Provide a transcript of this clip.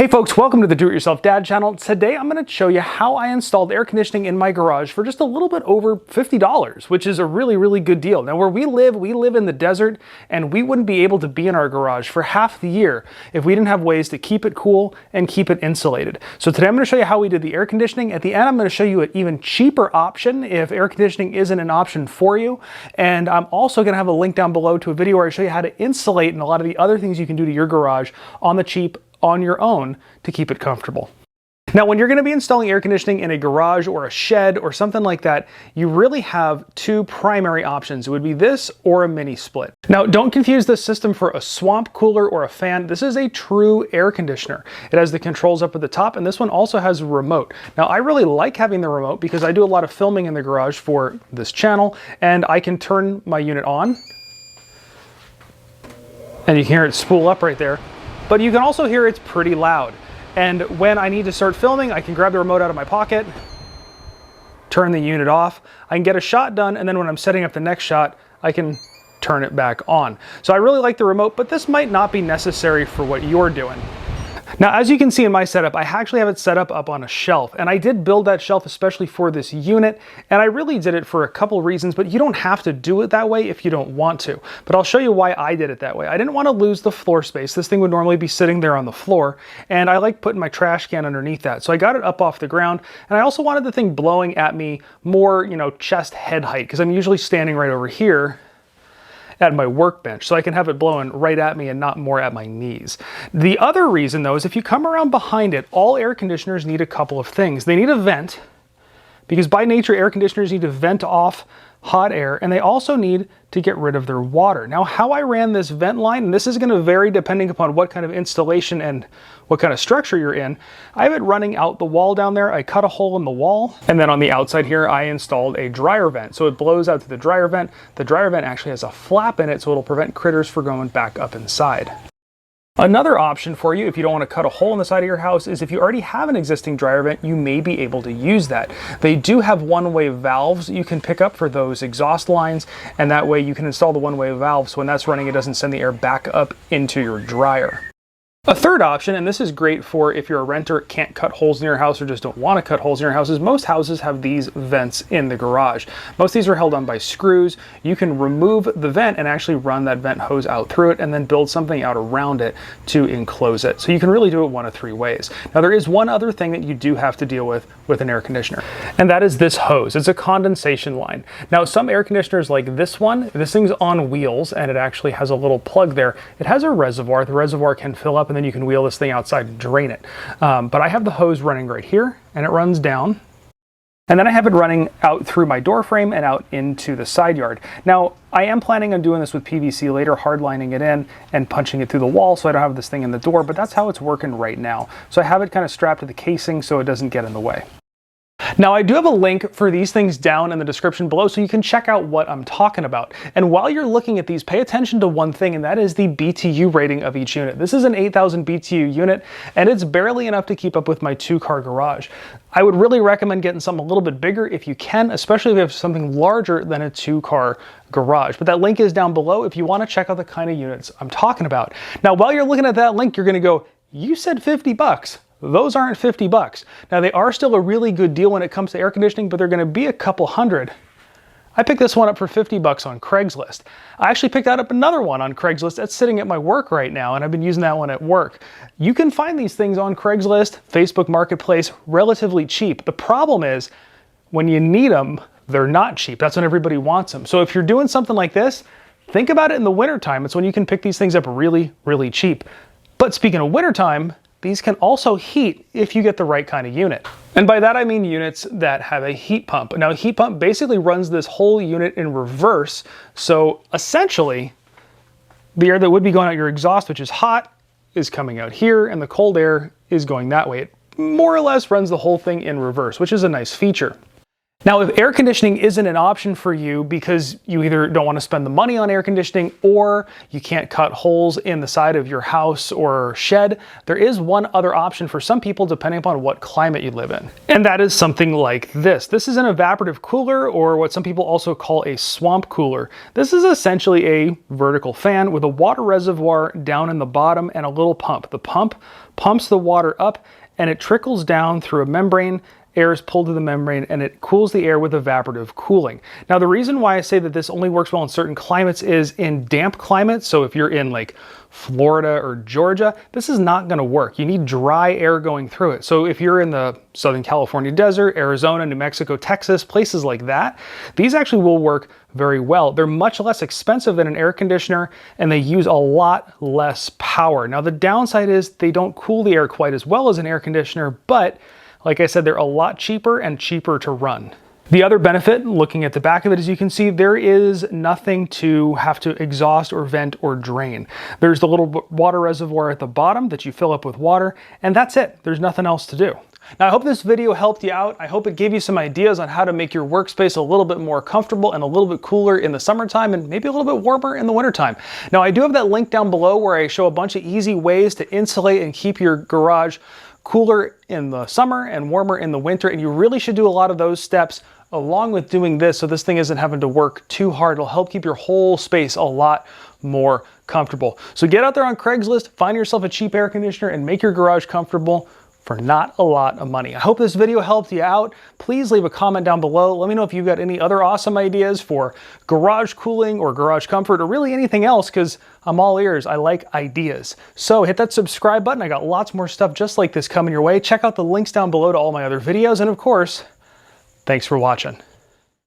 Hey folks, welcome to the Do-It-Yourself Dad channel. Today I'm going to show you how I installed air conditioning in my garage for just a little bit over $50, which is a really good deal. Now where we live in the desert, and we wouldn't be able to be in our garage for half the year if we didn't have ways to keep it cool and keep it insulated. So today I'm going to show you how we did the air conditioning. At the end I'm going to show you an even cheaper option if air conditioning isn't an option for you. And I'm also going to have a link down below to a video where I show you how to insulate and a lot of the other things you can do to your garage on the cheap on your own to keep it comfortable. Now, when you're going to be installing air conditioning in a garage or a shed or something like that, you really have two primary options. It would be this or a mini split. Now, don't confuse this system for a swamp cooler or a fan. This is a true air conditioner. It has the controls up at the top, and this one also has a remote. Now, I really like having the remote because I do a lot of filming in the garage for this channel, and I can turn my unit on, and you can hear it spool up right there. But you can also hear it's pretty loud. And when I need to start filming, I can grab the remote out of my pocket, turn the unit off, I can get a shot done, and then when I'm setting up the next shot, I can turn it back on. So I really like the remote, but this might not be necessary for what you're doing. Now, as you can see in my setup, I actually have it set up on a shelf, and I did build that shelf especially for this unit, and I really did it for a couple reasons, but you don't have to do it that way if you don't want to. But I'll show you why I did it that way. I didn't want to lose the floor space. This thing would normally be sitting there on the floor, and I like putting my trash can underneath that. So I got it up off the ground, and I also wanted the thing blowing at me more, chest head height, because I'm usually standing right over here at my workbench, so I can have it blowing right at me and not more at my knees. The other reason though is if you come around behind it, all air conditioners need a couple of things. They need a vent, because by nature air conditioners need to vent off hot air, and they also need to get rid of their water. Now, how I ran this vent line, and this is going to vary depending upon what kind of installation and what kind of structure you're in. I have it running out the wall down there. I cut a hole in the wall, and then on the outside here I installed a dryer vent. So it blows out to the dryer vent. The dryer vent actually has a flap in it, so it'll prevent critters from going back up inside. Another option for you, if you don't want to cut a hole in the side of your house, is if you already have an existing dryer vent, you may be able to use that. They do have one-way valves you can pick up for those exhaust lines, and that way you can install the one-way valve so when that's running, it doesn't send the air back up into your dryer. A third option, and this is great for if you're a renter, can't cut holes in your house or just don't want to cut holes in your house, is most houses have these vents in the garage. Most of these are held on by screws. You can remove the vent and actually run that vent hose out through it and then build something out around it to enclose it. So you can really do it one of three ways. Now there is one other thing that you do have to deal with an air conditioner, and that is this hose. It's a condensation line. Now some air conditioners like this one, this thing's on wheels and it actually has a little plug there. It has a reservoir. The reservoir can fill up and then you can wheel this thing outside and drain it. But I have the hose running right here, and it runs down. And then I have it running out through my door frame and out into the side yard. Now, I am planning on doing this with PVC later, hardlining it in and punching it through the wall so I don't have this thing in the door, but that's how it's working right now. So I have it kind of strapped to the casing so it doesn't get in the way. Now, I do have a link for these things down in the description below so you can check out what I'm talking about. And while you're looking at these, pay attention to one thing, and that is the BTU rating of each unit. This is an 8,000 BTU unit, and it's barely enough to keep up with my 2-car garage. I would really recommend getting something a little bit bigger if you can, especially if you have something larger than a 2-car garage. But that link is down below if you want to check out the kind of units I'm talking about. Now, while you're looking at that link, you're going to go, "You said 50 bucks. Those aren't 50 bucks. Now they are still a really good deal when it comes to air conditioning, but they're gonna be a couple hundred. I picked this one up for 50 bucks on Craigslist. I actually picked out up another one on Craigslist that's sitting at my work right now, and I've been using that one at work. You can find these things on Craigslist, Facebook Marketplace, relatively cheap. The problem is, when you need them, they're not cheap. That's when everybody wants them. So if you're doing something like this, think about it in the wintertime. It's when you can pick these things up really cheap. But speaking of wintertime, these can also heat if you get the right kind of unit. And by that I mean units that have a heat pump. Now a heat pump basically runs this whole unit in reverse. So essentially, the air that would be going out your exhaust, which is hot, is coming out here, and the cold air is going that way. It more or less runs the whole thing in reverse, which is a nice feature. Now, if air conditioning isn't an option for you because you either don't want to spend the money on air conditioning or you can't cut holes in the side of your house or shed, there is one other option for some people depending upon what climate you live in. And that is something like this. This is an evaporative cooler, or what some people also call a swamp cooler. This is essentially a vertical fan with a water reservoir down in the bottom and a little pump. The pump pumps the water up and it trickles down through a membrane. Air is pulled to the membrane and it cools the air with evaporative cooling. Now, the reason why I say that this only works well in certain climates is in damp climates. So if you're in like Florida or Georgia, this is not going to work. You need dry air going through it. So if you're in the Southern California desert, Arizona, New Mexico, Texas, places like that, these actually will work very well. They're much less expensive than an air conditioner and they use a lot less power. Now, the downside is they don't cool the air quite as well as an air conditioner, but like I said, they're a lot cheaper and cheaper to run. The other benefit, looking at the back of it, as you can see, there is nothing to have to exhaust or vent or drain. There's the little water reservoir at the bottom that you fill up with water, and that's it. There's nothing else to do. Now, I hope this video helped you out. I hope it gave you some ideas on how to make your workspace a little bit more comfortable and a little bit cooler in the summertime and maybe a little bit warmer in the wintertime. Now, I do have that link down below where I show a bunch of easy ways to insulate and keep your garage cooler in the summer and warmer in the winter, and you really should do a lot of those steps along with doing this so this thing isn't having to work too hard. It'll help keep your whole space a lot more comfortable. So get out there on Craigslist, find yourself a cheap air conditioner, and make your garage comfortable for not a lot of money. I hope this video helped you out. Please leave a comment down below. Let me know if you've got any other awesome ideas for garage cooling or garage comfort or really anything else, because I'm all ears. I like ideas. So hit that subscribe button. I got lots more stuff just like this coming your way. Check out the links down below to all my other videos. And of course, thanks for watching.